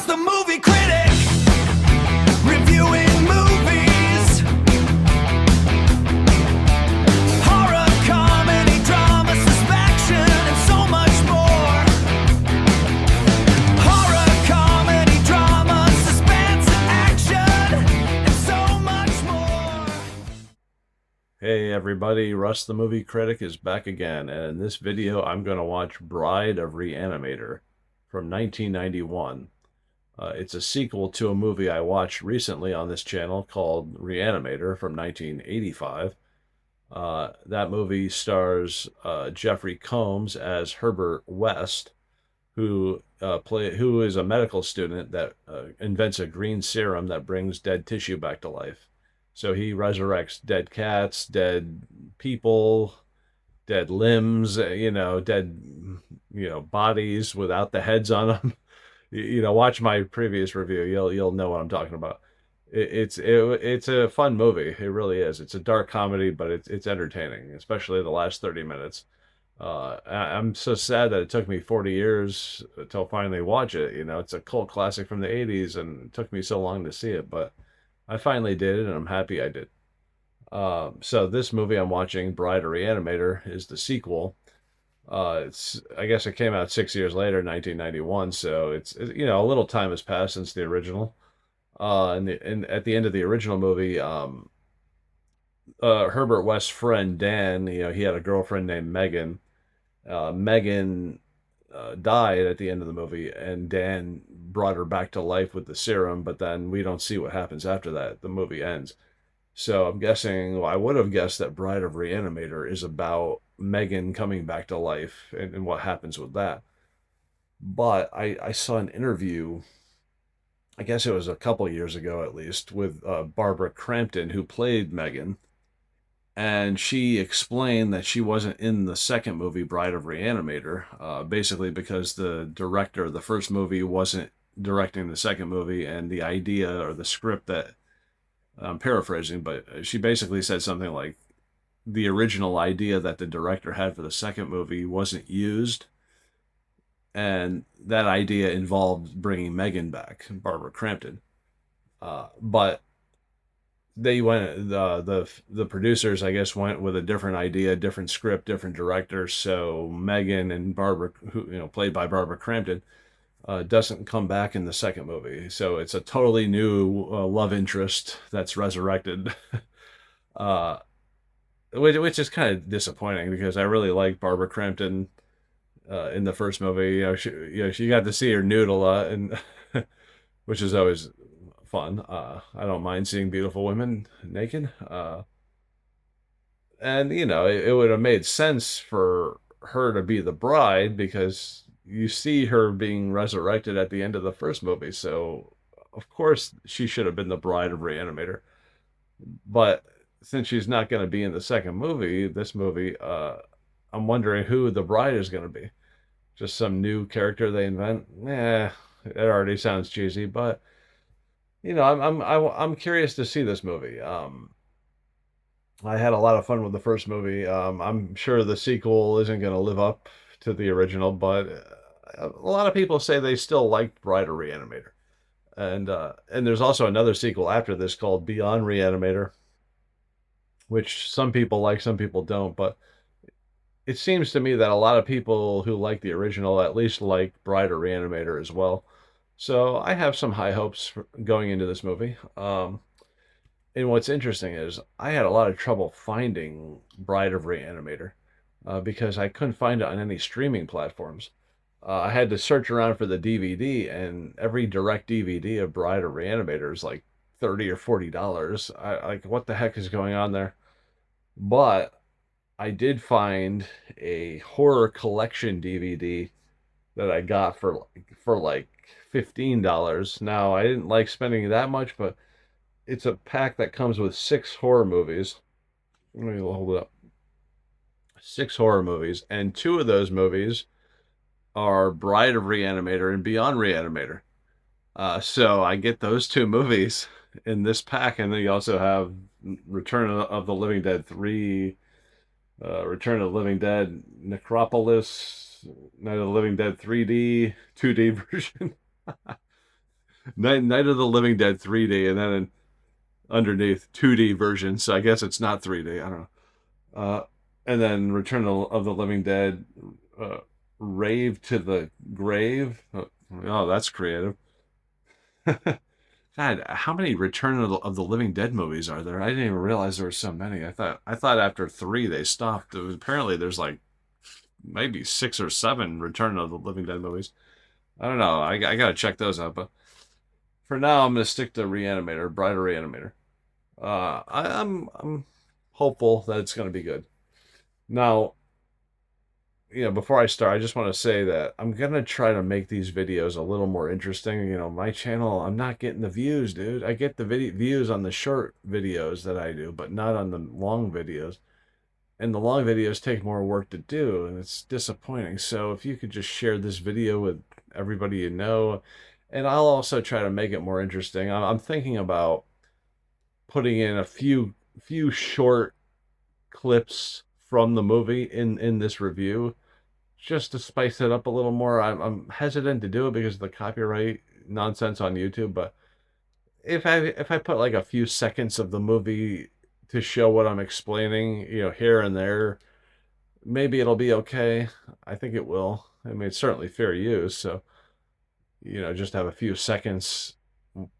Russ the Movie Critic, reviewing movies. Horror, comedy, drama, suspension, and so much more. Horror, comedy, drama, suspense, action, and so much more. Hey everybody, Russ the Movie Critic is back again, and in this video I'm going to watch Bride of Re-Animator from 1991. It's a sequel to a movie I watched recently on this channel called Re-Animator from 1985. That movie stars Jeffrey Combs as Herbert West, who is a medical student that invents a green serum that brings dead tissue back to life. So he resurrects dead cats, dead people, dead limbs, dead, bodies without the heads on them. Watch my previous review. You'll know what I'm talking about. It's a fun movie. It really is. It's a dark comedy, but it's entertaining, especially the last 30 minutes. I'm so sad that it took me 40 years to finally watch it. It's a cult classic from the 80s, and it took me so long to see it, but I finally did it, and I'm happy I did. So this movie I'm watching, Bride of Re-Animator, is the sequel. I guess it came out 6 years later, 1991. So a little time has passed since the original. And at the end of the original movie, Herbert West's friend Dan, he had a girlfriend named Megan. Megan died at the end of the movie, and Dan brought her back to life with the serum. But then we don't see what happens after that. The movie ends. So I'm guessing, well, I would have guessed that Bride of Re-Animator is about Megan coming back to life and what happens with that. But I saw an interview, I guess it was a couple years ago at least, with Barbara Crampton, who played Megan. And she explained that she wasn't in the second movie, Bride of Re-Animator, basically because the director of the first movie wasn't directing the second movie, and the idea or the script that I'm paraphrasing, but she basically said something like the original idea that the director had for the second movie wasn't used, and that idea involved bringing Megan back, Barbara Crampton. But they went the producers, I guess, went with a different idea, different script, different director. So Megan and Barbara, who played by Barbara Crampton, doesn't come back in the second movie. So it's a totally new love interest that's resurrected, uh, which is kind of disappointing because I really like Barbara Crampton in the first movie. She got to see her nude a lot, and which is always fun. I don't mind seeing beautiful women naked. And it would have made sense for her to be the bride because you see her being resurrected at the end of the first movie. So of course she should have been the bride of Re-Animator. But since she's not going to be in the second movie, this movie, I'm wondering who the bride is going to be. Just some new character they invent? It already sounds cheesy, but I'm curious to see this movie. I had a lot of fun with the first movie. I'm sure the sequel isn't going to live up to the original, but a lot of people say they still liked Bride of Re-Animator. And there's also another sequel after this called Beyond Re-Animator, which some people like, some people don't. But it seems to me that a lot of people who like the original at least like Bride of Re-Animator as well. So I have some high hopes for going into this movie. And what's interesting is I had a lot of trouble finding Bride of Re-Animator because I couldn't find it on any streaming platforms. I had to search around for the DVD, and every direct DVD of Bride of Re-Animator is like $30 or $40. Like, what the heck is going on there? But I did find a horror collection DVD that I got for like $15. Now, I didn't like spending that much, but it's a pack that comes with 6 horror movies. Let me hold it up. 6 horror movies, and 2 of those movies are Bride of Re-Animator and Beyond Re-Animator. So I get those 2 movies in this pack, and then you also have Return of the Living Dead 3, Return of the Living Dead Necropolis, Night of the Living Dead 3D, 2D version. Night of the Living Dead 3D, and then underneath 2D version. So I guess it's not 3D. I don't know. Uh, and then Return of the Living Dead, uh, Rave to the Grave. Oh, that's creative. God, how many Return of the Living Dead movies are there? I didn't even realize there were so many. I thought after three they stopped. Apparently, there's like maybe six or seven Return of the Living Dead movies. I don't know. I gotta check those out. But for now, I'm gonna stick to Re-Animator, Bride of Re-Animator. I'm hopeful that it's gonna be good. Now, before I start, I just want to say that I'm gonna try to make these videos a little more interesting. My channel, I'm not getting the views, dude. I get the views on the short videos that I do, but not on the long videos. And the long videos take more work to do, and it's disappointing. So if you could just share this video with everybody you know, and I'll also try to make it more interesting. I'm thinking about putting in a few short clips from the movie in this review just to spice it up a little more. I'm hesitant to do it because of the copyright nonsense on YouTube, but if I put like a few seconds of the movie to show what I'm explaining, here and there, maybe it'll be okay. I think it will. I mean, it's certainly fair use, so just have a few seconds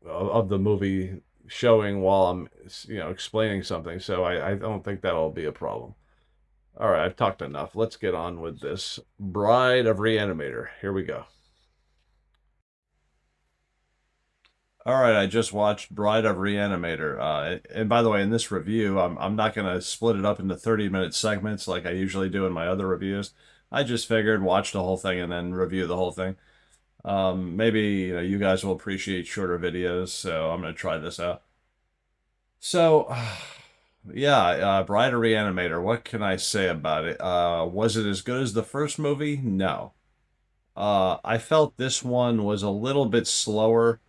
of the movie showing while I'm explaining something. So I don't think that'll be a problem. All right, I've talked enough. Let's get on with this. Bride of Re-Animator. Here we go. All right, I just watched Bride of Re-Animator. And by the way, in this review, I'm not going to split it up into 30-minute segments like I usually do in my other reviews. I just figured watch the whole thing and then review the whole thing. Maybe you guys will appreciate shorter videos, so I'm going to try this out. So, yeah, Bride of Re-Animator. What can I say about it? Was it as good as the first movie? No. I felt this one was a little bit slower.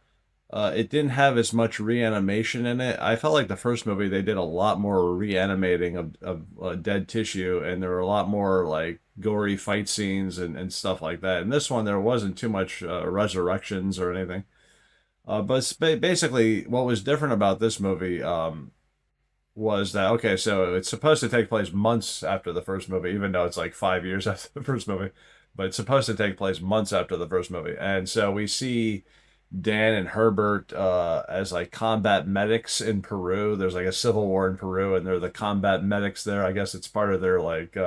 It didn't have as much reanimation in it. I felt like the first movie they did a lot more reanimating of dead tissue, and there were a lot more like gory fight scenes and stuff like that. In this one, there wasn't too much resurrections or anything. But basically, what was different about this movie was that okay, so it's supposed to take place months after the first movie, even though it's like 5 years after the first movie, but it's supposed to take place months after the first movie, and so we see Dan and Herbert as like combat medics in Peru. There's like a civil war in Peru, and they're the combat medics there. I guess it's part of their like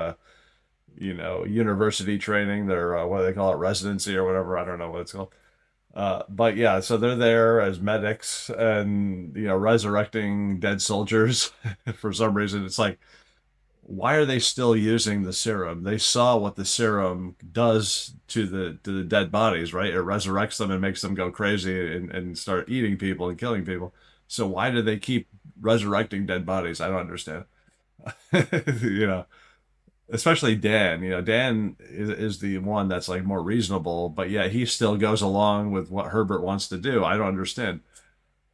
university training. Their what do they call it, residency or whatever. I don't know what it's called. But yeah, so they're there as medics and resurrecting dead soldiers. For some reason, it's like why are they still using the serum? They saw what the serum does to the dead bodies, right? It resurrects them and makes them go crazy and start eating people and killing people. So why do they keep resurrecting dead bodies? I don't understand. you know, Especially Dan. Dan is the one that's like more reasonable, but yeah, he still goes along with what Herbert wants to do. I don't understand.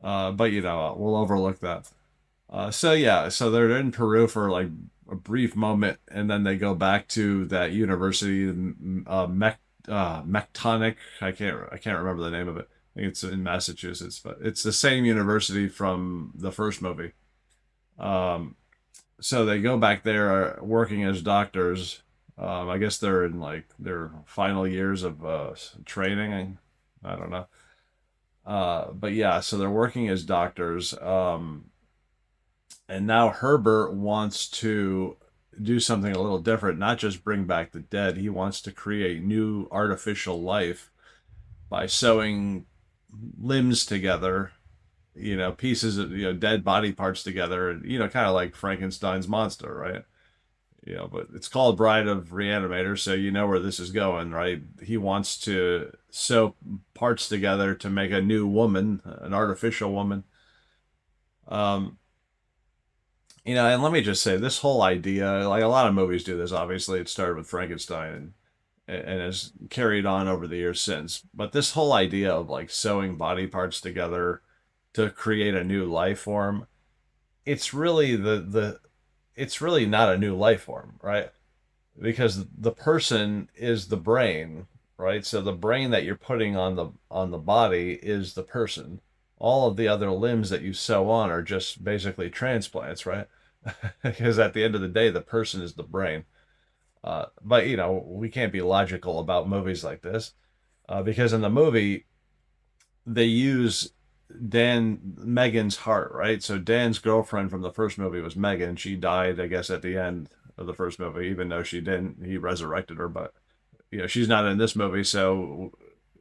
But we'll overlook that. So yeah, so they're in Peru for like a brief moment, and then they go back to that university, Mectonic. I can't remember the name of it. I think it's in Massachusetts, but it's the same university from the first movie. Um, so they go back there working as doctors. I guess they're in like their final years of training. I don't know. But yeah, so they're working as doctors. And now Herbert wants to do something a little different, not just bring back the dead. He wants to create new artificial life by sewing limbs together, pieces of, dead body parts together, and, kind of like Frankenstein's monster, right? But it's called Bride of Reanimator, so you know where this is going, right? He wants to sew parts together to make a new woman, an artificial woman. Um, and let me just say, this whole idea, like a lot of movies do this, obviously, it started with Frankenstein and has carried on over the years since. But this whole idea of like sewing body parts together to create a new life form, it's really it's really not a new life form, right? Because the person is the brain, right? So the brain that you're putting on the body is the person. All of the other limbs that you sew on are just basically transplants, right? Because at the end of the day, the person is the brain. But we can't be logical about movies like this, because in the movie they use Megan's heart, right? So Dan's girlfriend from the first movie was Megan. She died, I guess, at the end of the first movie, even though she didn't. He resurrected her, but she's not in this movie, so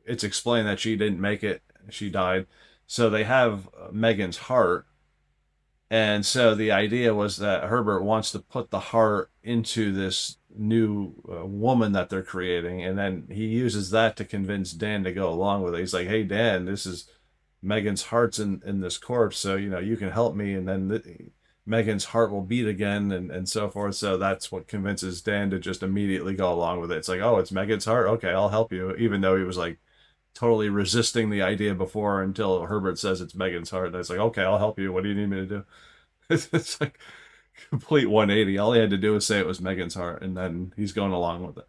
it's explained that she didn't make it. She died. So they have Megan's heart. And so the idea was that Herbert wants to put the heart into this new woman that they're creating. And then he uses that to convince Dan to go along with it. He's like, hey, Dan, this is Megan's heart's in this corpse. So, you can help me. And then Megan's heart will beat again and so forth. So that's what convinces Dan to just immediately go along with it. It's like, oh, it's Megan's heart. Okay, I'll help you. Even though he was like totally resisting the idea before until Herbert says it's Megan's heart. And it's like, okay, I'll help you. What do you need me to do? It's like complete 180. All he had to do was say it was Megan's heart, and then he's going along with it.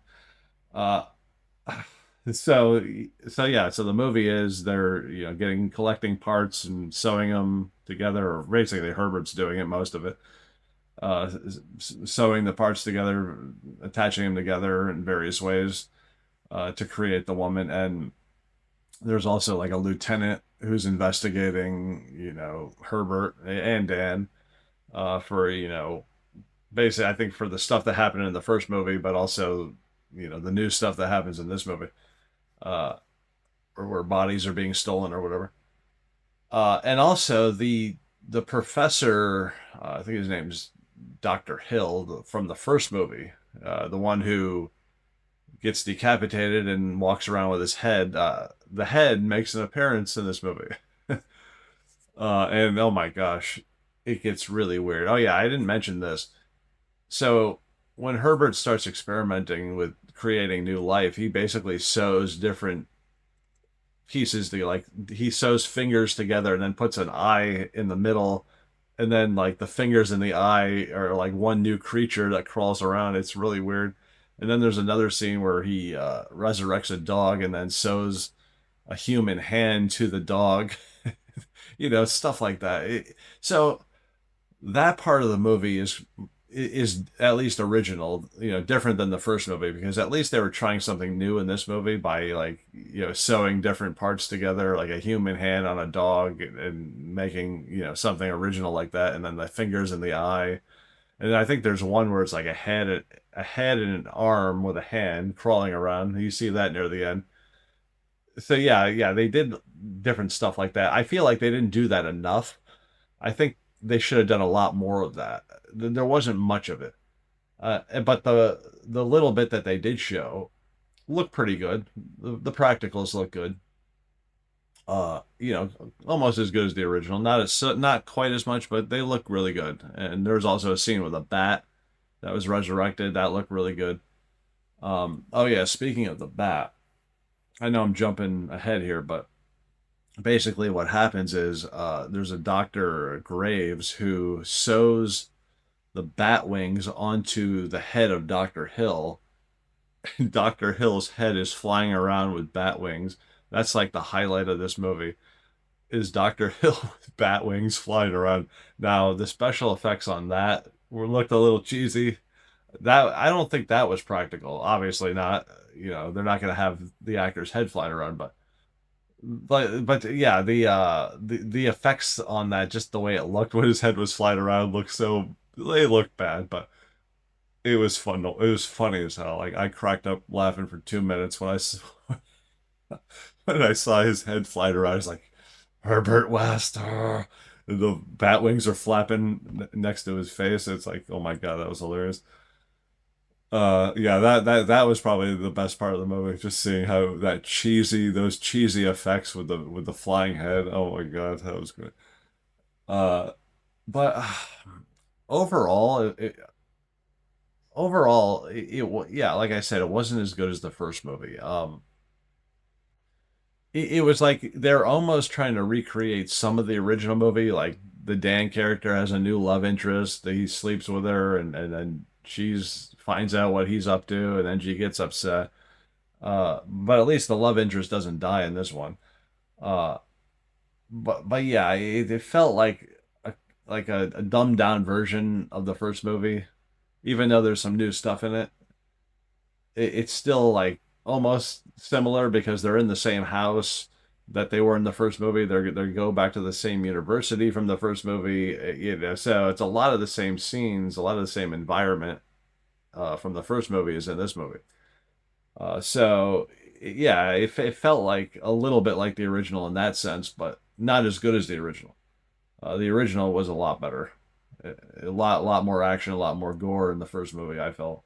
Uh, so so the movie is they're getting collecting parts and sewing them together, or basically Herbert's doing it most of it. Sewing the parts together, attaching them together in various ways to create the woman, and there's also like a lieutenant who's investigating, Herbert and Dan for basically I think for the stuff that happened in the first movie, but also the new stuff that happens in this movie, uh, or where bodies are being stolen or whatever. And also the professor, I think his name's Dr. Hill from the first movie, the one who gets decapitated and walks around with his head. The head makes an appearance in this movie. And oh my gosh, it gets really weird. Oh yeah, I didn't mention this. So when Herbert starts experimenting with creating new life, he basically sews different pieces to like he sews fingers together and then puts an eye in the middle, and then like the fingers in the eye are like one new creature that crawls around. It's really weird. And then there's another scene where he resurrects a dog and then sews a human hand to the dog. Stuff like that. So that part of the movie is at least original, different than the first movie, because at least they were trying something new in this movie by like sewing different parts together, like a human hand on a dog, and making something original like that, and then the fingers in the eye. And I think there's one where it's like a head and an arm with a hand crawling around. You see that near the end. So yeah, they did different stuff like that. I feel like they didn't do that enough. I think they should have done a lot more of that. There wasn't much of it, but the little bit that they did show looked pretty good. The practicals look good. Almost as good as the original. Not quite as much, but they look really good. And there's also a scene with a bat that was resurrected that looked really good. Oh yeah, speaking of the bat, I know I'm jumping ahead here, but basically what happens is there's a Dr. Graves who sews the bat wings onto the head of Dr. Hill. And Dr. Hill's head is flying around with bat wings. That's like the highlight of this movie is Dr. Hill with bat wings flying around. Now, the special effects on that were looked a little cheesy. That I don't think that was practical. Obviously not. They're not going to have the actor's head flying around, but yeah, the effects on that, just the way it looked when his head was flying around, looked so they looked bad, but it was fun. It was funny as hell. Like I cracked up laughing for 2 minutes when I when I saw his head flying around. I was like, Herbert West. The bat wings are flapping next to his face. It's like, oh my god, that was hilarious. Yeah, that was probably the best part of the movie. Just seeing how those cheesy effects with the flying head. Oh my god, that was great. Uh, but overall, yeah, like I said, it wasn't as good as the first movie. It was like they're almost trying to recreate some of the original movie. Like the Dan character has a new love interest. He sleeps with her, and then she's finds out what he's up to, and then she gets upset. But at least the love interest doesn't die in this one. Uh, but yeah, it felt a a dumbed down version of the first movie, even though there's some new stuff in it. It's still like almost similar because they're in the same house that they were in the first movie. They go back to the same university from the first movie, you know. So it's a lot of the same scenes, a lot of the same environment from the first movie is in this movie. So yeah, it felt like a little bit like the original in that sense, but not as good as the original. The original was a lot better, a lot more action, a lot more gore in the first movie. I felt,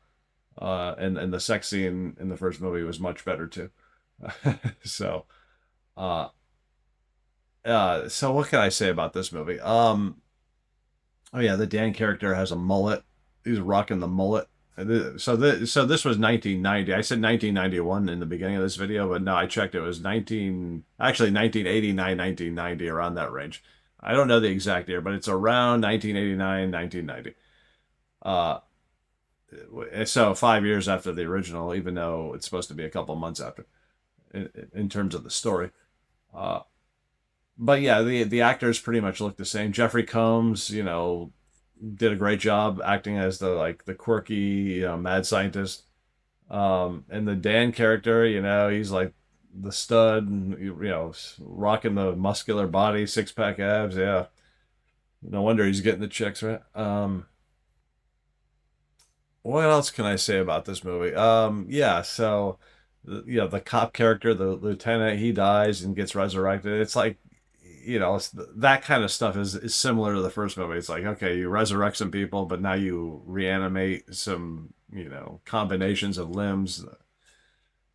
and the sex scene in the first movie was much better too. So, uh, so what can I say about this movie? Oh yeah, the Dan character has a mullet. He's rocking the mullet. So this was 1990. I said 1991 in the beginning of this video, but no, I checked. It was 1989, 1990, around that range. I don't know the exact year, but it's around 1989, 1990. Uh, so 5 years after the original, even though it's supposed to be a couple months after, in terms of the story. Uh, but yeah, the actors pretty much look the same. Jeffrey Combs, you know, did a great job acting as the quirky, you know, mad scientist. And the Dan character, you know, he's like the stud, and, you know, rocking the muscular body, six pack abs. Yeah, no wonder he's getting the chicks, right? What else can I say about this movie? Yeah, so you know, the cop character, the lieutenant, he dies and gets resurrected. It's like, you know, that kind of stuff is similar to the first movie. It's like, okay, you resurrect some people, but now you reanimate some, you know, combinations of limbs,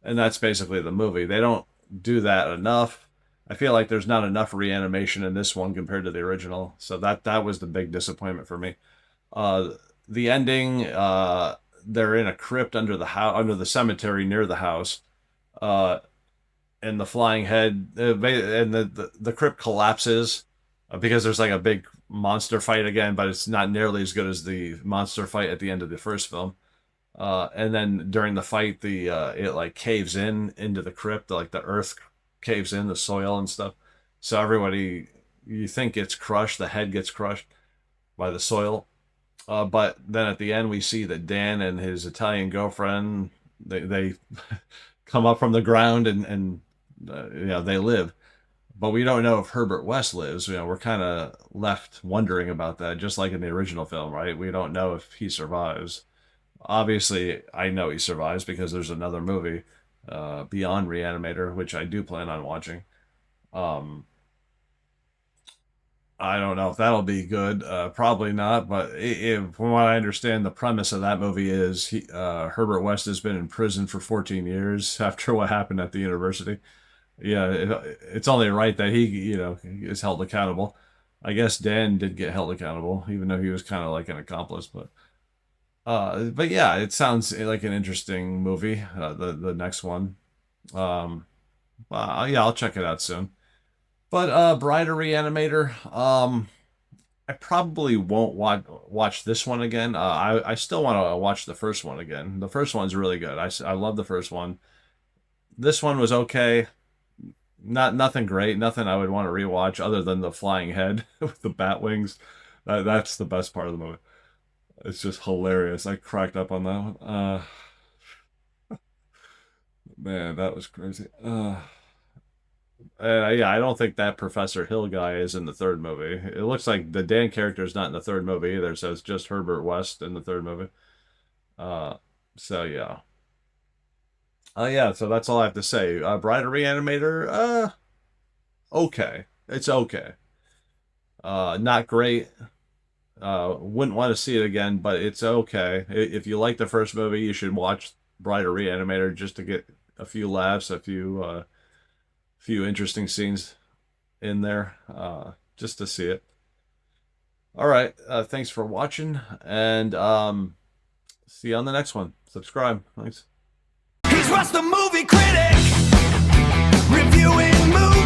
and that's basically the movie. They don't do that enough. I feel like there's not enough reanimation in this one compared to the original, so that was the big disappointment for me. Uh, the ending, they're in a crypt under the house, under the cemetery near the house, uh, and the flying head, and the crypt collapses because there's like a big monster fight again, but it's not nearly as good as the monster fight at the end of the first film. And then during the fight, the it like caves in into the crypt, like the earth caves in, the soil and stuff. So everybody, you think gets crushed, the head gets crushed by the soil. But then at the end, we see that Dan and his Italian girlfriend, they come up from the ground, and you know, they live. But we don't know if Herbert West lives. You know, we're kind of left wondering about that, just like in the original film, right? We don't know if he survives. Obviously, I know he survives because there's another movie, Beyond Re-Animator, which I do plan on watching. Um, I don't know if that'll be good. Probably not. But from what I understand, the premise of that movie is Herbert West has been in prison for 14 years after what happened at the university. Yeah, it's only right that he, you know, is held accountable. I guess Dan did get held accountable, even though he was kind of like an accomplice. But yeah, it sounds like an interesting movie. The next one. Um, yeah, I'll check it out soon. But Bride of Reanimator. I probably won't watch this one again. I still want to watch the first one again. The first one's really good. I love the first one. This one was okay. Nothing great. Nothing I would want to rewatch other than the flying head with the bat wings. That's the best part of the movie. It's just hilarious. I cracked up on that one. Man, that was crazy. Yeah, I don't think that Professor Hill guy is in the third movie. It looks like the Dan character is not in the third movie either, so it's just Herbert West in the third movie. Uh, so yeah. Yeah, so that's all I have to say. Bride of Reanimator, okay. It's okay. Not great. Wouldn't want to see it again, but it's okay. If you like the first movie, you should watch Bride of Reanimator just to get a few laughs, a few interesting scenes in there, just to see it. All right. Thanks for watching, and see you on the next one. Subscribe. Thanks. He's Russ the Movie Critic, reviewing movies.